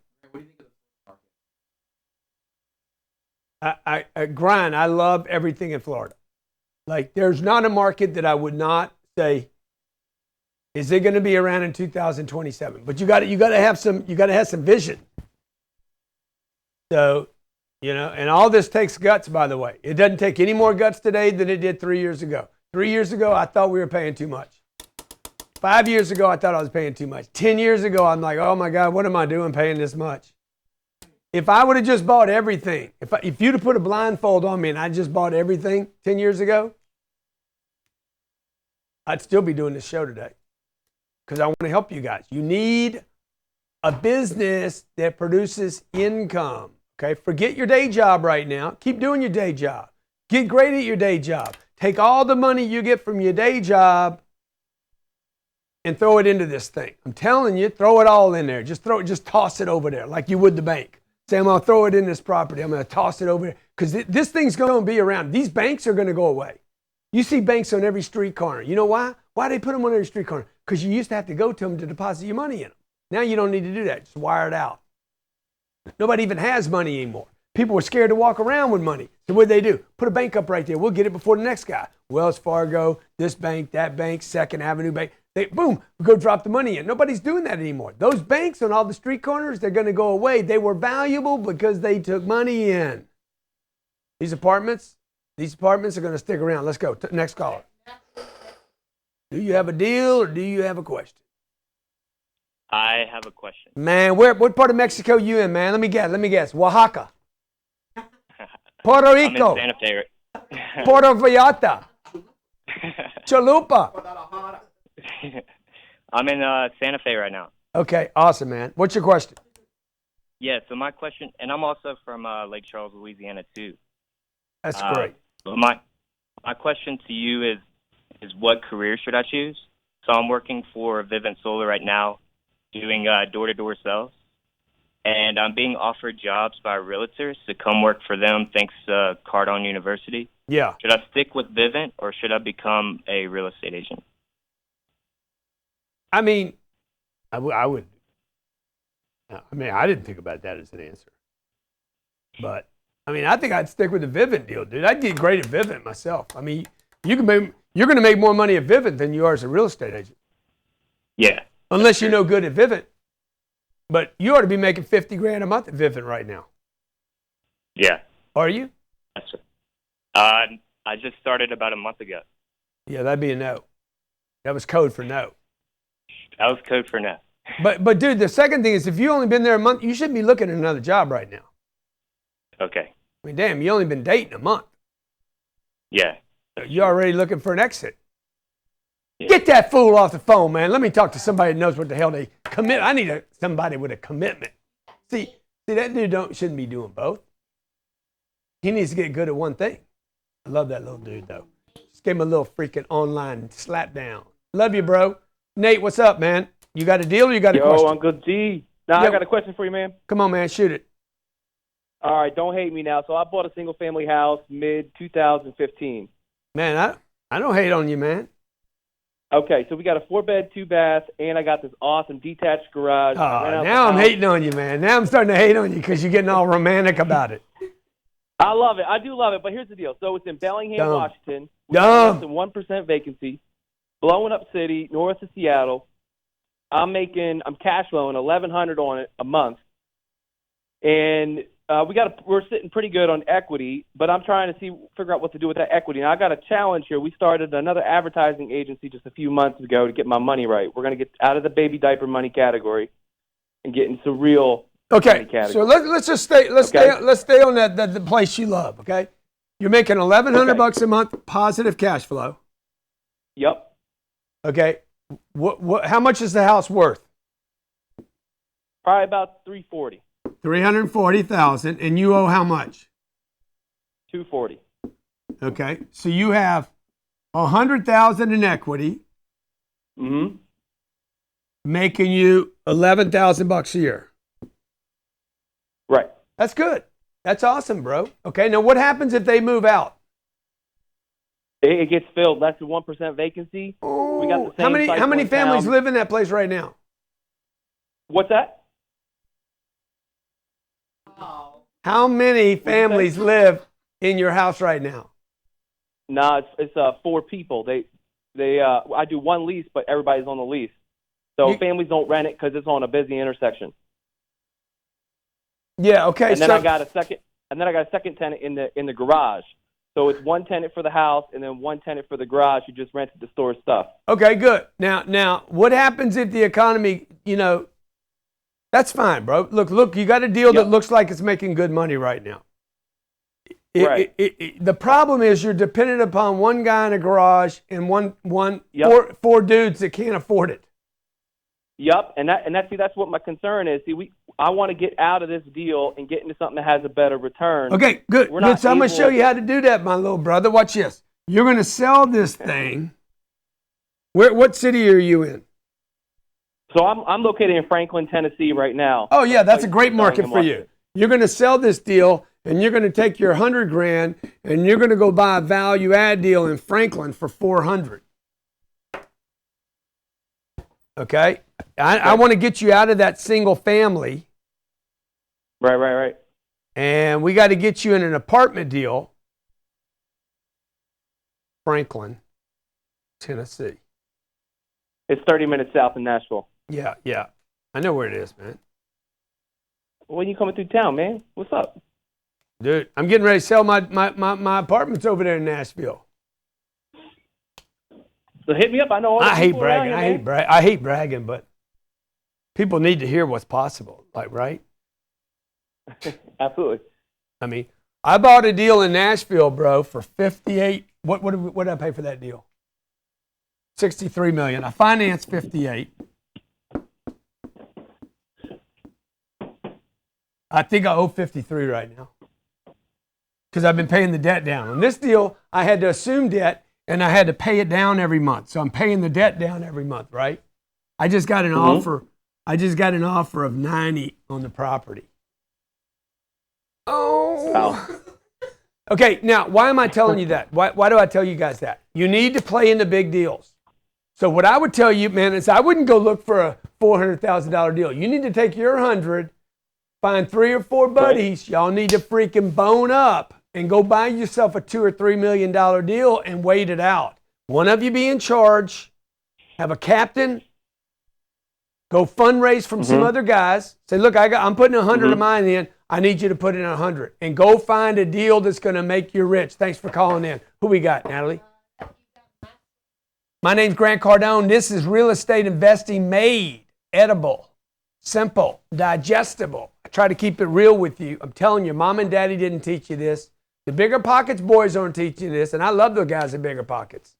Grind, I love everything in Florida. Like, there's not a market that I would not say, is it going to be around in 2027? But you got to have some vision. So, and all this takes guts, by the way. It doesn't take any more guts today than it did 3 years ago. 3 years ago, I thought we were paying too much. 5 years ago, I thought I was paying too much. 10 years ago, I'm like, oh my God, what am I doing paying this much? If I would have just bought everything, if you'd have put a blindfold on me and I just bought everything 10 years ago, I'd still be doing this show today because I want to help you guys. You need a business that produces income, okay? Forget your day job right now. Keep doing your day job. Get great at your day job. Take all the money you get from your day job and throw it into this thing. I'm telling you, throw it all in there. Just toss it over there like you would the bank. Say, I'm going to throw it in this property. I'm going to toss it over there. Because this thing's going to be around. These banks are going to go away. You see banks on every street corner. You know why? Why they put them on every street corner? Because you used to have to go to them to deposit your money in them. Now you don't need to do that. Just wire it out. Nobody even has money anymore. People were scared to walk around with money. So what did they do? Put a bank up right there. We'll get it before the next guy. Wells Fargo, this bank, that bank, Second Avenue Bank. Boom, we go drop the money in. Nobody's doing that anymore. Those banks on all the street corners, they're going to go away. They were valuable because they took money in. These apartments are going to stick around. Let's go. Next caller. Do you have a deal or do you have a question? I have a question. Man, what part of Mexico you in, man? Let me guess. Oaxaca. Puerto Rico. I'm in Santa Fe. Puerto Vallarta. Chalupa. I'm in Santa Fe right now. Okay, awesome, man. What's your question? Yeah, so my question, and I'm also from Lake Charles, Louisiana, too. That's great. But my question to you is what career should I choose? So I'm working for Vivint Solar right now, doing door-to-door sales, and I'm being offered jobs by realtors to come work for them thanks to Cardone University. Yeah. Should I stick with Vivint or should I become a real estate agent? I mean, I would. I mean, I didn't think about that as an answer. But, I mean, I think I'd stick with the Vivint deal, dude. I'd get great at Vivint myself. I mean, you're going to make more money at Vivint than you are as a real estate agent. Yeah. Unless you're no good at Vivint. But you ought to be making $50,000 a month at Vivint right now. Yeah. Are you? That's it. I just started about a month ago. Yeah, that'd be a no. That was code for no. That was code for no. But dude, the second thing is if you've only been there a month, you shouldn't be looking at another job right now. Okay. I mean, damn, you only been dating a month. Yeah. You're already looking for an exit. Yeah. Get that fool off the phone, man. Let me talk to somebody that knows what the hell they commit. I need somebody with a commitment. See, that dude shouldn't be doing both. He needs to get good at one thing. I love that little dude, though. Just give him a little freaking online slap down. Love you, bro. Nate, what's up, man? You got a deal or you got a question? Yo, Uncle G. I got a question for you, man. Come on, man. Shoot it. All right, don't hate me now. So I bought a single-family house mid-2015. Man, I don't hate on you, man. Okay, so we got a 4-bed, 2-bath, and I got this awesome detached garage. Oh, now I'm hating on you, man. Now I'm starting to hate on you because you're getting all romantic about it. I love it. I do love it, but here's the deal. So it's in Bellingham, Washington. Dumb. Less than 1% vacancy. Blowing up city, north of Seattle. I'm cash flowing $1,100 on it a month. And we're sitting pretty good on equity, but I'm trying to figure out what to do with that equity. Now I got a challenge here. We started another advertising agency just a few months ago to get my money right. We're going to get out of the baby diaper money category and get into real money category. So let's just stay on that the place you love. Okay, you're making $1,100 a month positive cash flow. Yep. Okay, what? How much is the house worth? Probably about $340,000. $340,000, and you owe how much? $240,000. Okay, so you have $100,000 in equity, making you $11,000 a year. Right. That's good. That's awesome, bro. Okay, now what happens if they move out? It gets filled. Less than 1% vacancy. Oh, we got the same how many families live in that place right now? What's that? How many families live in your house right now? No, it's 4 people. I do one lease, but everybody's on the lease. So families don't rent it because it's on a busy intersection. Yeah. Okay. And then I got a second tenant in the garage. So it's one tenant for the house and then one tenant for the garage who just rented to store stuff. Okay. Good. Now, what happens if the economy, that's fine, bro. Look, you got a deal that looks like it's making good money right now. The problem is you're dependent upon one guy in a garage and four dudes that can't afford it. Yep, and that's what my concern is. I want to get out of this deal and get into something that has a better return. Okay, good. So I'm going to show you how to do that, my little brother. Watch this. You're going to sell this thing. What city are you in? So I'm located in Franklin, Tennessee right now. Oh yeah, that's a great market for you. You're going to sell this deal, and you're going to take your $100,000, and you're going to go buy a value add deal in Franklin for $400,000. Okay, I want to get you out of that single family. Right. And we got to get you in an apartment deal, Franklin, Tennessee. It's 30 minutes south of Nashville. Yeah. I know where it is, man. When you coming through town, man? What's up? Dude, I'm getting ready to sell my apartments over there in Nashville. So hit me up. I know all the I hate people bragging. around here, I hate bragging, but people need to hear what's possible, right? Absolutely. I mean, I bought a deal in Nashville, bro, for 58. What did I pay for that deal? $63 million. I financed 58. I think I owe 53 right now because I've been paying the debt down. On this deal, I had to assume debt and I had to pay it down every month. So I'm paying the debt down every month, right? I just got an offer. I just got an offer of 90 on the property. Oh. Wow. Okay, now why am I telling you that? Why do I tell you guys that? You need to play in the big deals. So what I would tell you, man, is I wouldn't go look for a $400,000 deal. You need to take your 100, find 3 or 4 buddies. Y'all need to freaking bone up and go buy yourself a $2 or $3 million deal and wait it out. One of you be in charge, have a captain, go fundraise from some other guys. Say, look, I'm putting 100 of mine in. I need you to put in 100 and go find a deal that's going to make you rich. Thanks for calling in. Who we got, Natalie? My name's Grant Cardone. This is real estate investing made edible, simple, digestible. I try to keep it real with you. I'm telling you, mom and daddy didn't teach you this. The Bigger Pockets boys aren't teaching you this, and I love the guys at Bigger Pockets.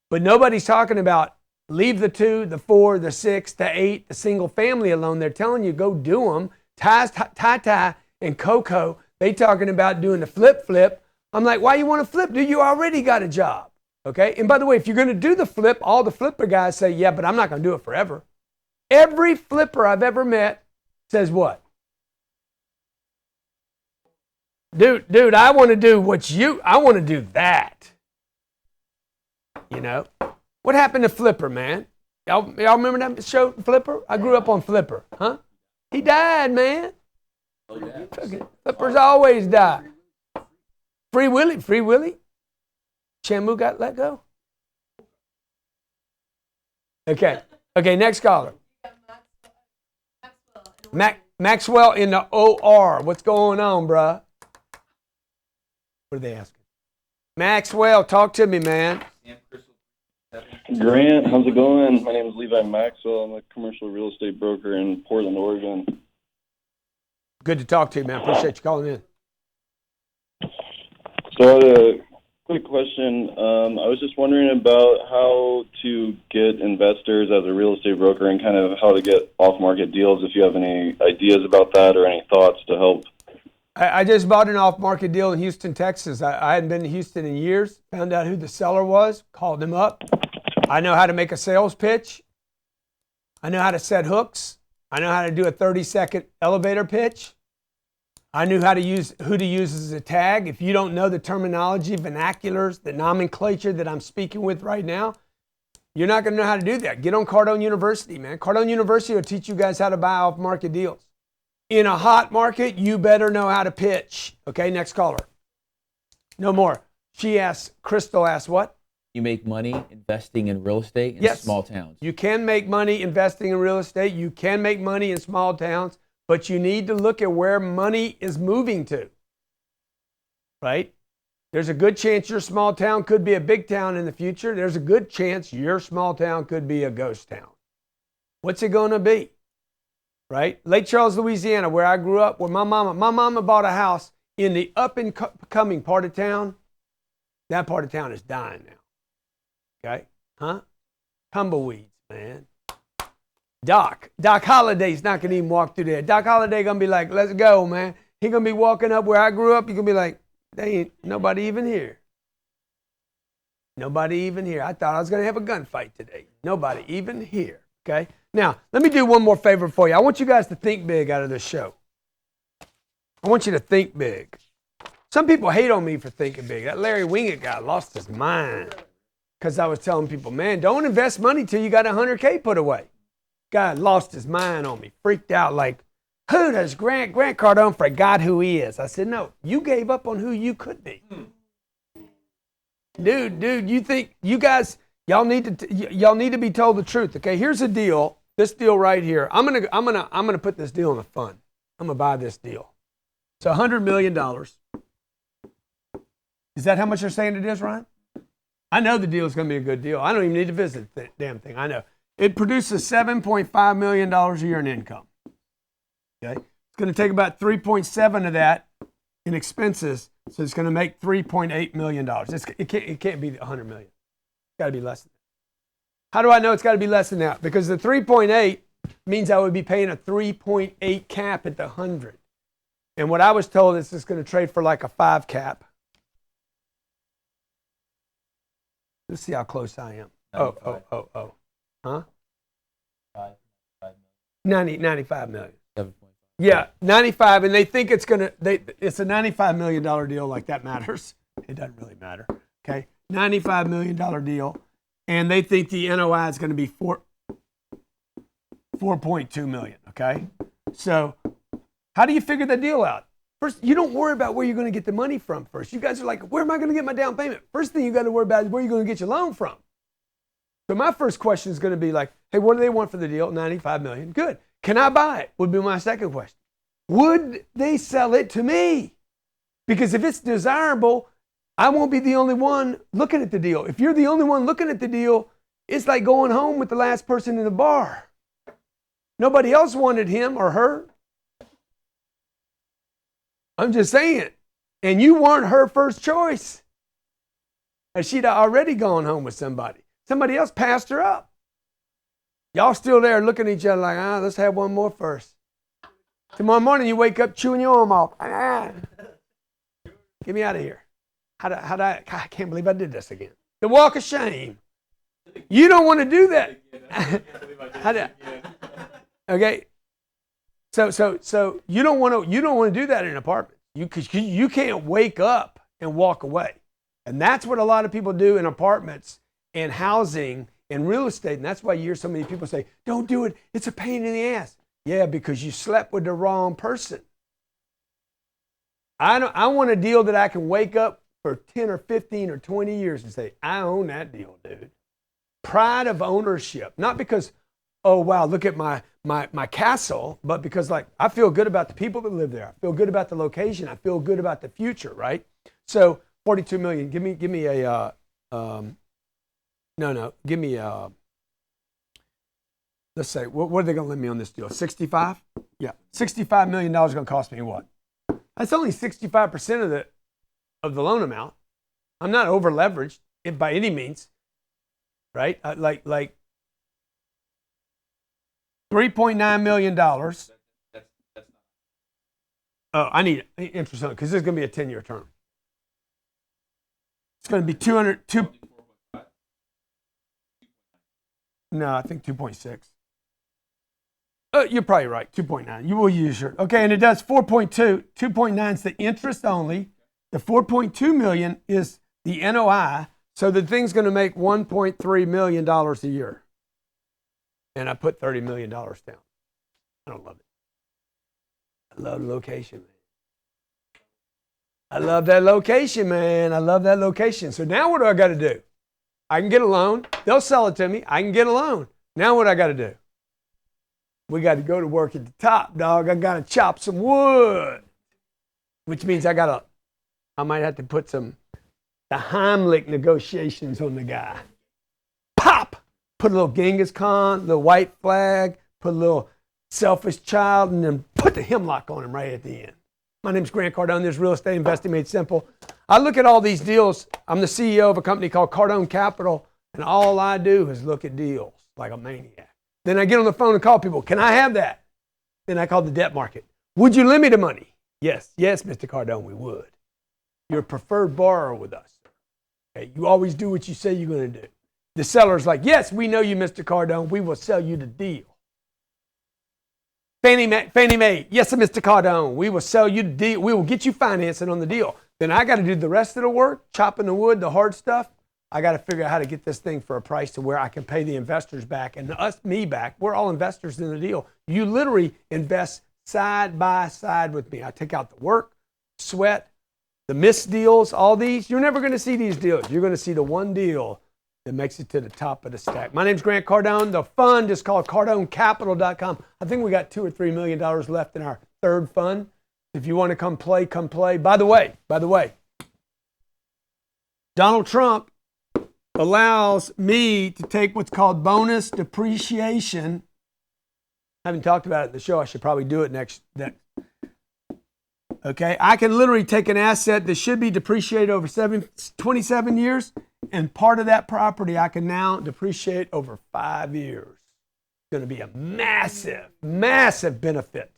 But nobody's talking about leave the 2, the 4, the 6, the 8, the single family alone. They're telling you go do them. Ty, and Coco, they talking about doing the flip. I'm like, why you want to flip? Dude, you already got a job. Okay? And by the way, if you're going to do the flip, all the flipper guys say, yeah, but I'm not going to do it forever. Every flipper I've ever met says what? Dude, I want to do I want to do that. You know? What happened to Flipper, man? Y'all remember that show, Flipper? I grew up on Flipper, huh? He died, man. Oh, yeah. Flippers always die. Free Willy. Shamu got let go. Okay, next caller. Maxwell in the OR. What's going on, bruh? What are they asking? Maxwell, talk to me, man. Grant, how's it going? My name is Levi Maxwell. I'm a commercial real estate broker in Portland, Oregon. Good to talk to you, man. Appreciate you calling in. So I had a quick question. I was just wondering about how to get investors as a real estate broker and kind of how to get off-market deals, if you have any ideas about that or any thoughts to help. I just bought an off-market deal in Houston, Texas. I hadn't been to Houston in years. Found out who the seller was, called them up. I know how to make a sales pitch. I know how to set hooks. I know how to do a 30-second elevator pitch. I knew how to use who to use as a tag. If you don't know the terminology, vernaculars, the nomenclature that I'm speaking with right now, you're not going to know how to do that. Get on Cardone University, man. Cardone University will teach you guys how to buy off-market deals. In a hot market, you better know how to pitch. Okay, next caller. No more. Crystal asked what? You make money investing in real estate in small towns. You can make money investing in real estate. You can make money in small towns, but you need to look at where money is moving to, right? There's a good chance your small town could be a big town in the future. There's a good chance your small town could be a ghost town. What's it going to be, right? Lake Charles, Louisiana, where I grew up, where my mama bought a house in the up-and-coming part of town. That part of town is dying now. Okay? Huh? Tumbleweeds, man. Doc Holliday's not going to even walk through there. Doc Holliday going to be like, let's go, man. He going to be walking up where I grew up. He going to be like, they ain't nobody even here. Nobody even here. I thought I was going to have a gunfight today. Nobody even here. Okay? Now, let me do one more favor for you. I want you guys to think big out of this show. I want you to think big. Some people hate on me for thinking big. That Larry Wingett guy lost his mind because I was telling people, man, don't invest money till you got $100K put away. Guy lost his mind on me, freaked out like, who does Grant Cardone forgot who he is? I said, no, you gave up on who you could be. Dude, you think you guys, y'all need to be told the truth. Okay, here's a deal. This deal right here. I'm gonna put this deal in the fund. I'm gonna buy this deal. It's $100 million. Is that how much they're saying it is, Ryan? I know the deal is going to be a good deal. I don't even need to visit the damn thing. I know. It produces $7.5 million a year in income. Okay? It's going to take about 3.7 of that in expenses, so it's going to make $3.8 million. It can't be $100 million. It's got to be less than that. How do I know it's got to be less than that? Because the 3.8 means I would be paying a 3.8 cap at the 100. And what I was told is it's going to trade for like a 5 cap. Let's see how close I am. 95. Oh. Huh? 95 million. 7.5. Yeah, 95, and they think it's a $95 million deal, like that matters. It doesn't really matter. Okay? $95 million deal, and they think the NOI is going to be 4.2 million. Okay? So, how do you figure the deal out? First, you don't worry about where you're going to get the money from first. You guys are like, where am I going to get my down payment? First thing you got to worry about is where you're going to get your loan from. So my first question is going to be like, hey, what do they want for the deal? 95 million. Good. Can I buy it? Would be my second question. Would they sell it to me? Because if it's desirable, I won't be the only one looking at the deal. If you're the only one looking at the deal, it's like going home with the last person in the bar. Nobody else wanted him or her. I'm just saying. And you weren't her first choice. And she'd already gone home with somebody. Somebody else passed her up. Y'all still there looking at each other like, let's have one more first. Tomorrow morning you wake up chewing your arm off. Get me out of here. I can't believe I did this again. The walk of shame. You don't want to do that. Okay. So you don't want to do that in an apartment. Because you can't wake up and walk away. And that's what a lot of people do in apartments and housing and real estate. And that's why you hear so many people say, don't do it. It's a pain in the ass. Yeah, because you slept with the wrong person. I want a deal that I can wake up for 10 or 15 or 20 years and say, I own that deal, dude. Pride of ownership. Not because, oh, wow, look at my castle, but because like I feel good about the people that live there. I feel good about the location. I feel good about the future, right? So 42 million, give me a, give me a, let's say, what are they going to lend me on this deal? 65? Yeah, $65 million is going to cost me what? That's only 65% of the loan amount. I'm not over leveraged by any means, right? Like $3.9 million. Oh, I need interest on it because this is going to be a 10-year term. It's going to be 200. No, I think 2.6. You're probably right, 2.9. You will use your, okay, and it does 4.2. 2.9 is the interest only. The 4.2 million is the NOI. So the thing's going to make $1.3 million a year. And I put $30 million down. I don't love it. I love the location, man. I love that location, man. I love that location. So now what do I got to do? I can get a loan. They'll sell it to me. I can get a loan. Now what I got to do? We got to go to work at the top, dog. I got to chop some wood, which means I might have to put the Heimlich negotiations on the guy. Pop! Put a little Genghis Khan, the white flag, put a little selfish child, and then put the hemlock on him right at the end. My name's Grant Cardone. This is Real Estate Investing Made Simple. I look at all these deals. I'm the CEO of a company called Cardone Capital, and all I do is look at deals like a maniac. Then I get on the phone and call people. Can I have that? Then I call the debt market. Would you lend me the money? Yes, Mr. Cardone, we would. You're a preferred borrower with us. Okay, you always do what you say you're going to do. The seller's like, yes, we know you, Mr. Cardone. We will sell you the deal. Fannie Mae, yes, Mr. Cardone. We will sell you the deal. We will get you financing on the deal. Then I got to do the rest of the work, chopping the wood, the hard stuff. I got to figure out how to get this thing for a price to where I can pay the investors back and me back. We're all investors in the deal. You literally invest side by side with me. I take out the work, sweat, the missed deals, all these. You're never going to see these deals. You're going to see the one deal that makes it to the top of the stack. My name's Grant Cardone. The fund is called CardoneCapital.com. I think we got $2 or $3 million left in our third fund. If you want to come play, come play. By the way, Donald Trump allows me to take what's called bonus depreciation. I haven't talked about it in the show. I should probably do it next. Okay, I can literally take an asset that should be depreciated over 27 years, and part of that property I can now depreciate over 5 years. It's going to be a massive, massive benefit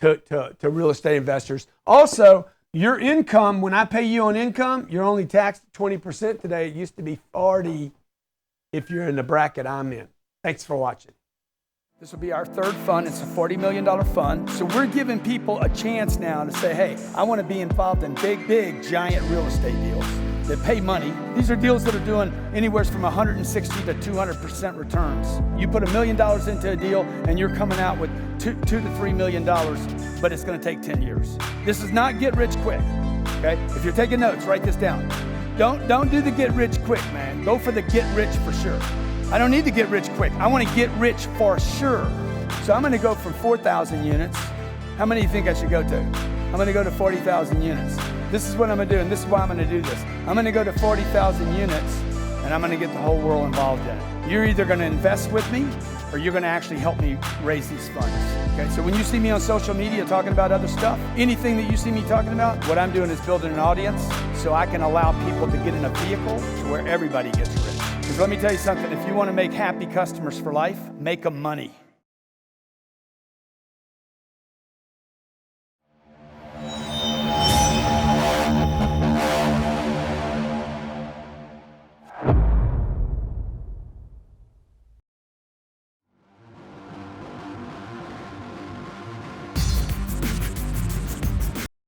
to real estate investors. Also, your income, when I pay you on income, you're only taxed 20% today. It used to be 40% if you're in the bracket I'm in. Thanks for watching. This will be our third fund. It's a $40 million fund. So we're giving people a chance now to say, hey, I want to be involved in big, giant real estate deals that pay money. These are deals that are doing anywhere from 160 to 200% returns. You put $1 million into a deal and you're coming out with $2 to $3 million, but it's going to take 10 years. This is not get rich quick, okay? If you're taking notes, write this down. Don't do the get rich quick, man. Go for the get rich for sure. I don't need to get rich quick. I want to get rich for sure. So I'm going to go from 4,000 units. How many do you think I should go to? I'm going to go to 40,000 units. This is what I'm going to do, and this is why I'm going to do this. I'm going to go to 40,000 units, and I'm going to get the whole world involved in it. You're either going to invest with me, or you're going to actually help me raise these funds. Okay, so when you see me on social media talking about other stuff, anything that you see me talking about, what I'm doing is building an audience so I can allow people to get in a vehicle to where everybody gets rich. Because let me tell you something, if you want to make happy customers for life, make them money.